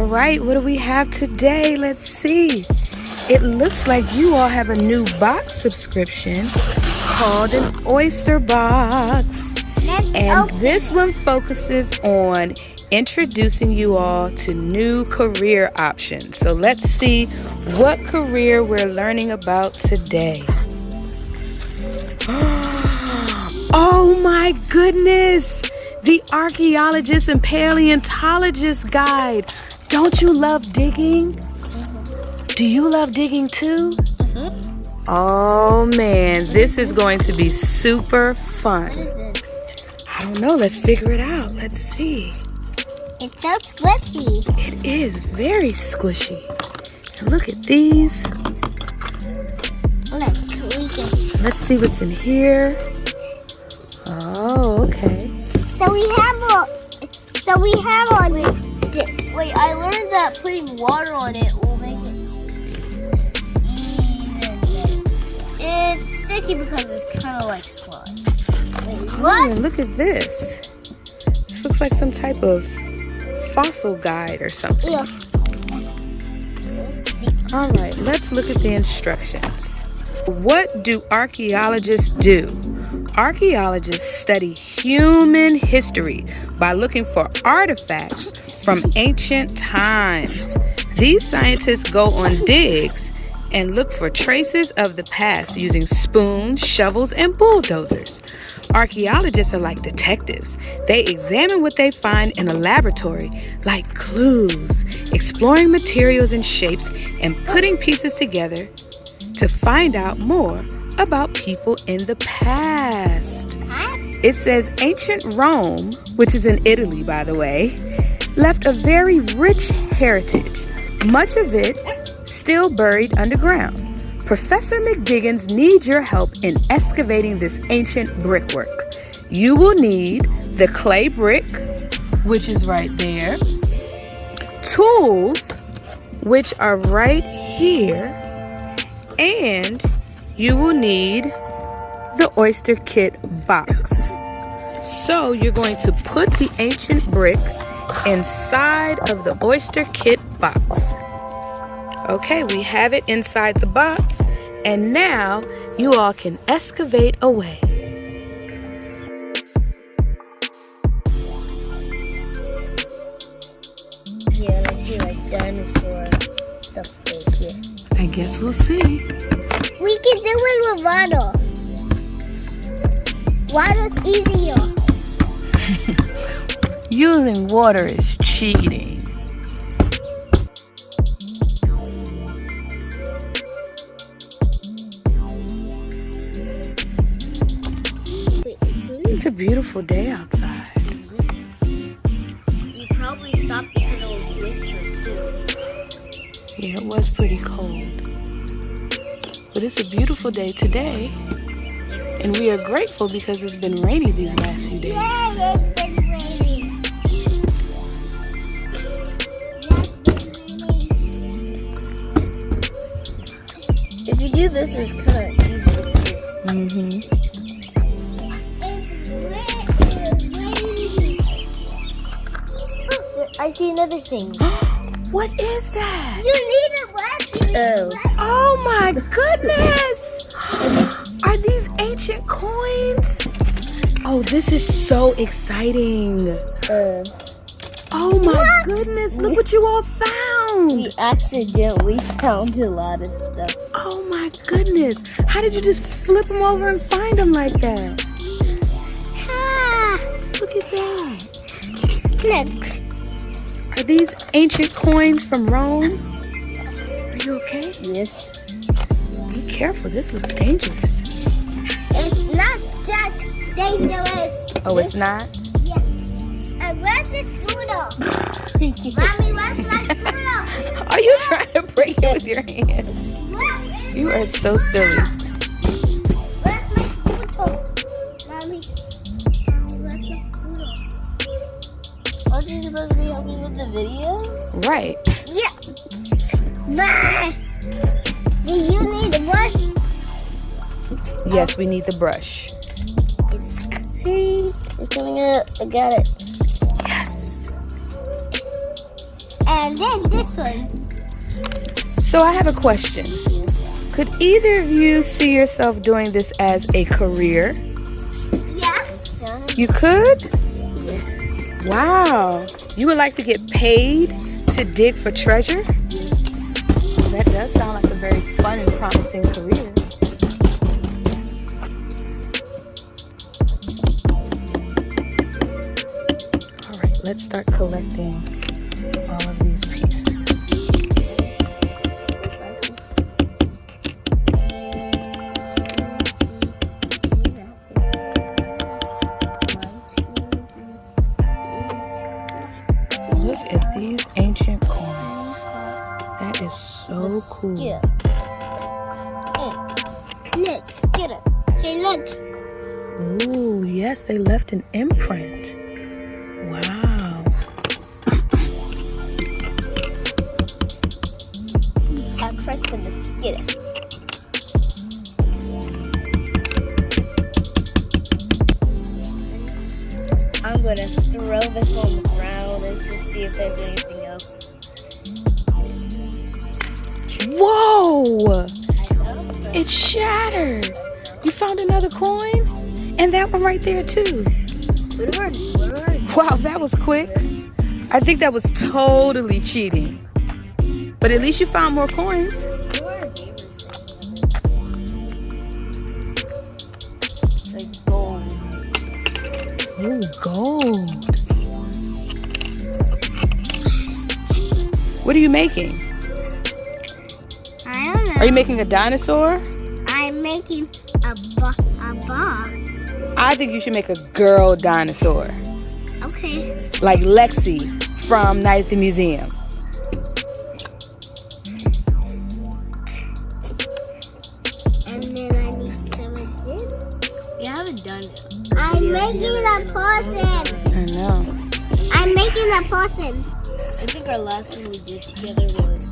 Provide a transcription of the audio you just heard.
right, what do we have today? Let's see. It looks like you all have a new box subscription called an Oyster box. And this one focuses on introducing you all to new career options. So let's see what career we're learning about today. Oh my goodness! The Archaeologist and Paleontologist Guide. Don't you love digging? Do you love digging too? Oh man, this is going to be super fun. What is this? I don't know, let's figure it out. Let's see. It's so squishy. It is very squishy. And look at these. Let's see what's in here. Oh, okay. So we have on this. Wait, I learned that putting water on it will make it even. It's sticky because it's kind of like slime. Wait, Oh, look at this. This looks like some type of fossil guide or something. Yeah. All right, let's look at the instructions. What do archaeologists do? Archaeologists study human history by looking for artifacts from ancient times. These scientists go on digs and look for traces of the past using spoons, shovels, and bulldozers. Archaeologists are like detectives. They examine what they find in a laboratory, like clues, exploring materials and shapes and putting pieces together to find out more about people in the past. It says ancient Rome, which is in Italy, by the way, left a very rich heritage, much of it still buried underground. Professor McDiggins needs your help in excavating this ancient brickwork. You will need the clay brick, which is right there, tools, which are right here, and you will need the Oyster Kit box. So you're going to put the ancient brick inside of the Oyster Kit box. Okay, we have it inside the box, and now you all can excavate away. yeah, I see like dinosaur stuff like here. I guess we'll see. We can do it with water. Water's easier. Using water is cheating. It's a beautiful day outside. We probably stopped because it was winter too. Yeah, it was pretty cold. But it's a beautiful day today. And we are grateful because it's been rainy these last few days. Yeah, it's been raining. If you do this, it's kind of easy too. Mm-hmm. I see another thing. What is that? You need a what? Oh my goodness! Are these ancient coins? Oh, this is so exciting. Oh my goodness, look what you all found. We accidentally found a lot of stuff. Oh my goodness. How did you just flip them over and find them like that? Ah, Look at that. look. Are these ancient coins from Rome? Are you okay? Yes. Be careful, this looks dangerous. It's not that dangerous. Oh, it's not? Yeah. And where's the scooter? Mommy, where's my scooter? Are you trying to break it with your hands? You are so silly. Where's my scooter? Mommy, where's my scooter? Aren't you supposed to be helping with the video? Right. Yeah. Bye. Do you need a brush? Yes, we need the brush. It's clean. It's coming up. I got it. Yes. And then this one. So I have a question. Could either of you see yourself doing this as a career? Yeah. You could? Yes. Wow. You would like to get paid to dig for treasure? Yes. Well, that does sound like a very fun and promising career. All right, let's start collecting all of these pieces. Look at these ancient coins. That is so cool. Yeah. Look. Get it. Hey, look. Ooh, yes, they left an imprint. Wow. I pressed the mosquito. I'm gonna throw this on the ground and just see if there's anything else. Whoa! I know. It shattered. You found another coin? And that one right there too. Wow, that was quick. I think that was totally cheating. But at least you found more coins. Like gold. Ooh, gold. What are you making? I don't know. Are you making a dinosaur? I'm making a bar. I think you should make a girl dinosaur. Okay. Like Lexi from Night at the Museum. And then I need some of this. You haven't done it. I'm making a person. I know. I'm making a person. I think our last one we did together was